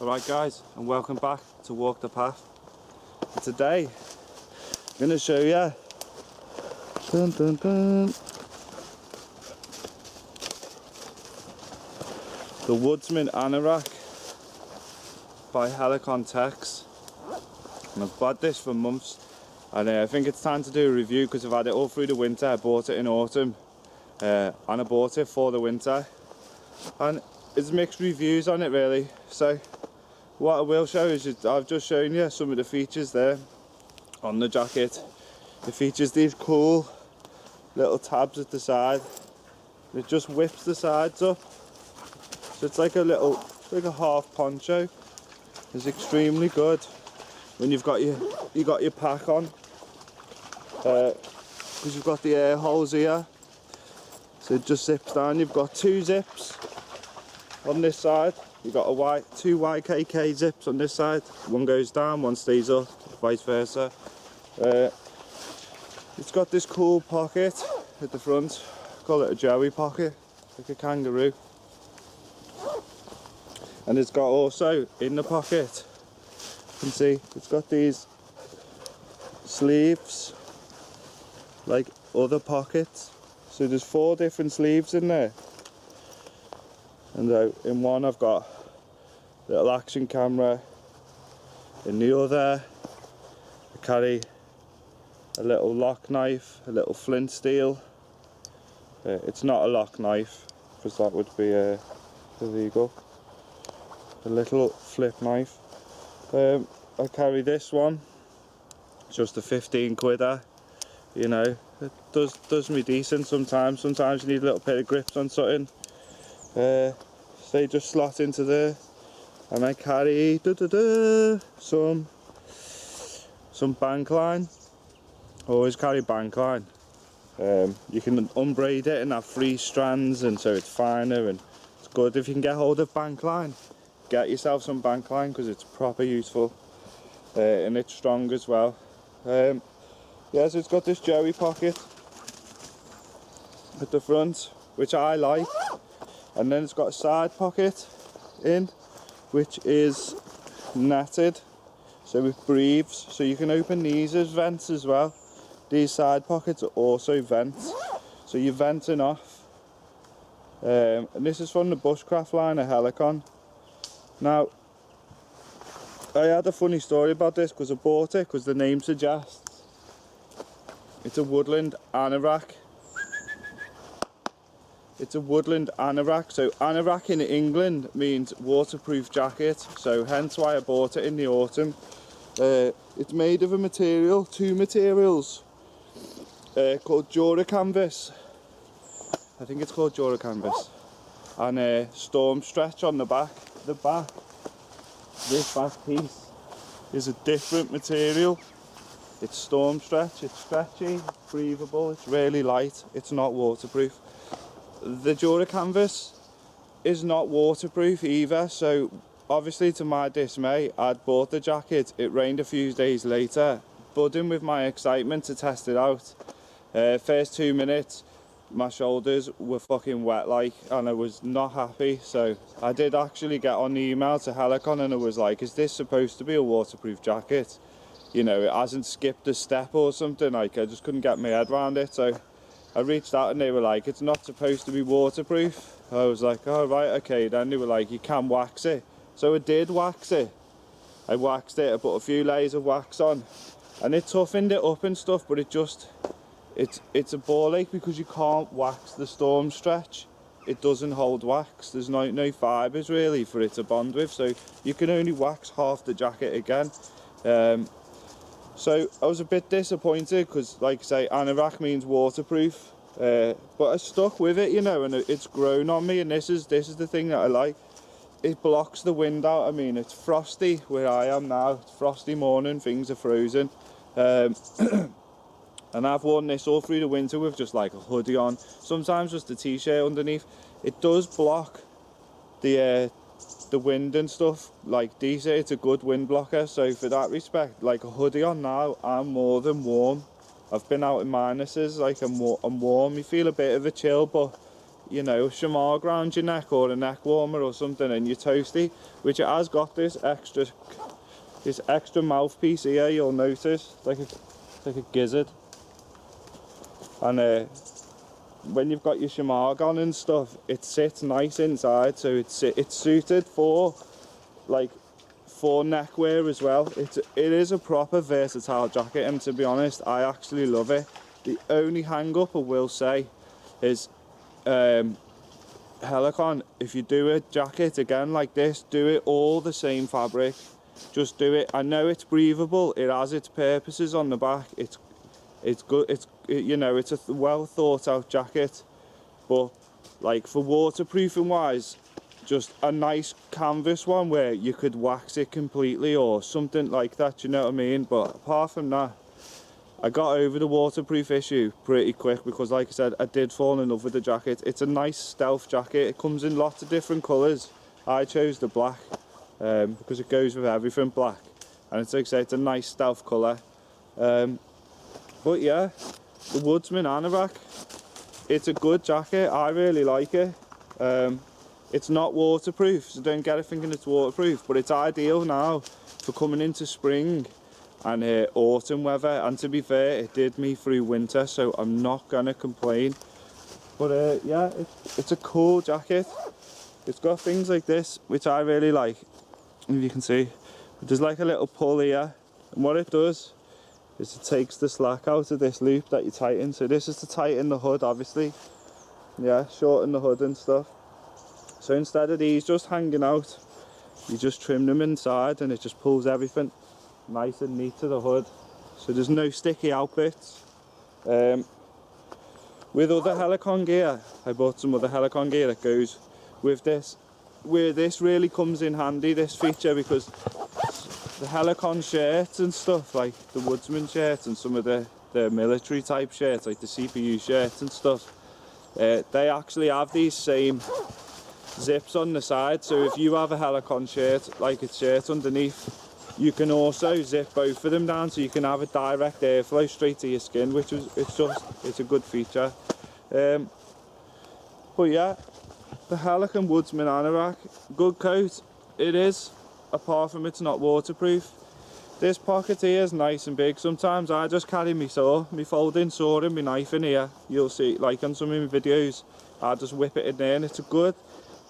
Alright guys, and welcome back to Walk the Path. And today I'm going to show you the Woodsman Anorak by Helikon Techs. And I've bought this for months, and I think it's time to do a review because I've had it all through the winter. I bought it in autumn and I bought it for the winter, and it's mixed reviews on it really. So what I will show is I've just shown you some of the features there on the jacket. It features these cool little tabs at the side. It just whips the sides up, so it's like a half poncho. It's extremely good when you've got your pack on, because you've got the air holes here, so it just zips down. You've got two zips on this side. You've got two YKK zips on this side. One goes down, one stays up, vice versa. It's got this cool pocket at the front. Call it a Joey pocket, like a kangaroo. And it's got also in the pocket, you can see it's got these sleeves like other pockets. So there's 4 different sleeves in there. And in one I've got a little action camera. In the other I carry a little lock knife, a little flint steel. It's not a lock knife because that would be illegal. A little flip knife. I carry this one, just a 15 quidder. You know, it does me decent sometimes. Sometimes you need a little pair of grips on something. So you just slot into there, and I carry some bank line. Always carry bank line. You can unbraid it and have 3 strands, and so it's finer, and it's good if you can get hold of bank line. Get yourself some bank line because it's proper useful, and it's strong as well. Yeah, so it's got this Joey pocket at the front, which I like. And then it's got a side pocket in, which is netted, so it breathes. So you can open these as vents as well. These side pockets are also vents, so you're venting off. And this is from the bushcraft line of Helikon. Now, I had a funny story about this because I bought it because the name suggests it's a woodland anorak. It's a woodland anorak. So anorak in England means waterproof jacket, so hence why I bought it in the autumn. It's made of two materials called Jura canvas. I think it's called Jura canvas, and storm stretch on the back. This back piece is a different material. It's storm stretch. It's stretchy, breathable. It's really light. It's not waterproof. The Jura canvas is not waterproof either, so obviously to my dismay I'd bought the jacket. It rained a few days later, budding with my excitement to test it out. First 2 minutes my shoulders were fucking wet and I was not happy, so I did actually get on the email to Helikon and I was like, is this supposed to be a waterproof jacket? You know, it hasn't skipped a step or something. Like, I just couldn't get my head around it, so I reached out and they were like, it's not supposed to be waterproof. I was like, oh right, okay. Then they were like, you can wax it. So I did wax it. I waxed it, I put a few layers of wax on, and it toughened it up and stuff, but it's a ball ache because you can't wax the storm stretch. It doesn't hold wax. There's no fibres really for it to bond with, so you can only wax half the jacket again. So I was a bit disappointed because, like I say, anorak means waterproof, but I stuck with it, you know, and it's grown on me. And this is the thing that I like. It blocks the wind out. I mean, it's frosty where I am now. It's frosty morning. Things are frozen, and I've worn this all through the winter with just like a hoodie on. Sometimes just a t-shirt underneath. It does block the wind and stuff like decent. It's a good wind blocker, so for that respect, like a hoodie on now, I'm more than warm. I've been out in minuses, like I'm warm. You feel a bit of a chill, but you know, shamar around your neck or a neck warmer or something and you're toasty, which it has got this extra mouthpiece here, you'll notice, like a gizzard. And when you've got your shamar on and stuff, it sits nice inside, so it's suited for neck wear as well. It is a proper versatile jacket, and to be honest, I actually love it. The only hang up I will say is Helikon, if you do a jacket again like this, do it all the same fabric. Just do it. I know it's breathable, it has its purposes on the back, it's good, you know, it's a well thought out jacket, but like for waterproofing wise, just a nice canvas one where you could wax it completely or something like that, you know what I mean? But apart from that, I got over the waterproof issue pretty quick because, like I said, I did fall in love with the jacket. It's a nice stealth jacket. It comes in lots of different colours. I chose the black because it goes with everything black, and it's like I say, it's a nice stealth colour. But yeah, the Woodsman Anorak, it's a good jacket. I really like it. It's not waterproof, so don't get it thinking it's waterproof, but it's ideal now for coming into spring and autumn weather, and to be fair, it did me through winter, so I'm not gonna complain. But yeah, it's a cool jacket. It's got things like this, which I really like. If you can see, there's like a little pull here, and what it does is it takes the slack out of this loop that you tighten. So this is to tighten the hood, obviously. Yeah, shorten the hood and stuff. So instead of these just hanging out, you just trim them inside and it just pulls everything nice and neat to the hood. So there's no sticky out bits. With other Helikon gear, I bought some other Helikon gear that goes with this, where this really comes in handy, this feature, because the Helikon shirts and stuff, like the Woodsman shirts and some of the military type shirts, like the CPU shirts and stuff, they actually have these same zips on the side. So if you have a Helikon shirt, like its shirt underneath, you can also zip both of them down, so you can have a direct airflow straight to your skin, which is it's a good feature. But yeah, the Helikon Woodsman Anorak, good coat it is, apart from it's not waterproof. This pocket here is nice and big. Sometimes I just carry my folding saw and my knife in here. You'll see, like on some of my videos, I just whip it in there, and it's a good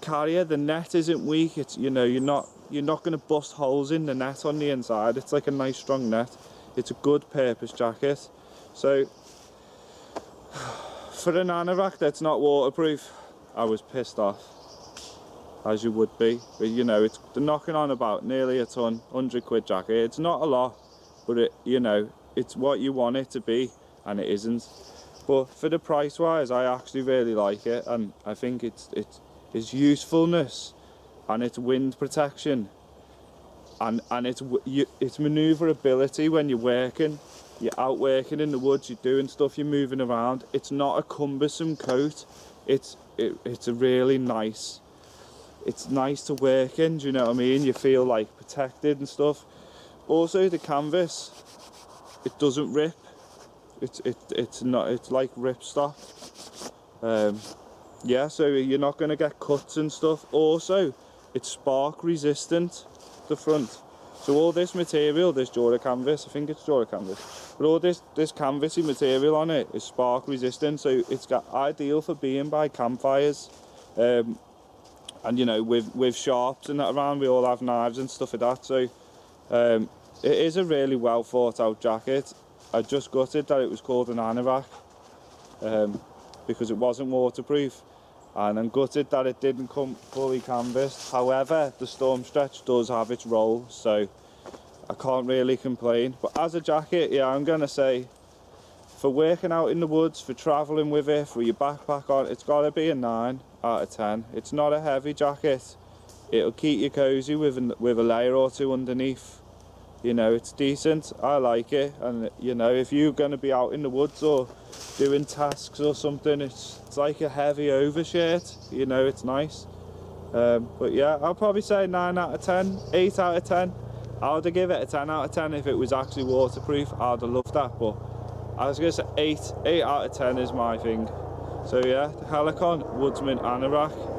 carrier. The net isn't weak. It's, you know, you're not going to bust holes in the net on the inside. It's like a nice strong net. It's a good purpose jacket. So for an anorak that's not waterproof, I was pissed off, as you would be. But you know, they're knocking on about nearly a ton, 100 quid jacket. It's not a lot, but it, you know, it's what you want it to be, and it isn't. But for the price wise, I actually really like it, and I think its usefulness and its wind protection and its manoeuvrability when you're out working in the woods, you're doing stuff, you're moving around. It's not a cumbersome coat. It's a really nice. It's nice to work in. Do you know what I mean? You feel like protected and stuff. Also, the canvas, it doesn't rip. It's like ripstop. Yeah, so you're not going to get cuts and stuff. Also, it's spark resistant, the front. So all this material, this Jura canvas, I think it's Jura canvas, but all this canvasy material on it is spark resistant, so it's ideal for being by campfires. And you know, with sharps and that around, we all have knives and stuff like that. So it is a really well thought out jacket. I just gutted that it was called an anorak, because it wasn't waterproof. And I'm gutted that it didn't come fully canvassed. However, the storm stretch does have its role, so I can't really complain. But as a jacket, yeah, I'm gonna say, for working out in the woods, for travelling with it, for your backpack on, it's gotta be a 9 out of 10. It's not a heavy jacket. It'll keep you cozy with a layer or two underneath. You know, it's decent. I like it. And you know, if you're gonna be out in the woods or doing tasks or something, it's like a heavy overshirt. You know, it's nice. But yeah, I'll probably say 9 out of 10, 8 out of 10. I would give it a 10 out of 10 if it was actually waterproof. I'd have loved that, but I was gonna say 8 out of 10 is my thing. So yeah, the Helikon Woodsman Anorak.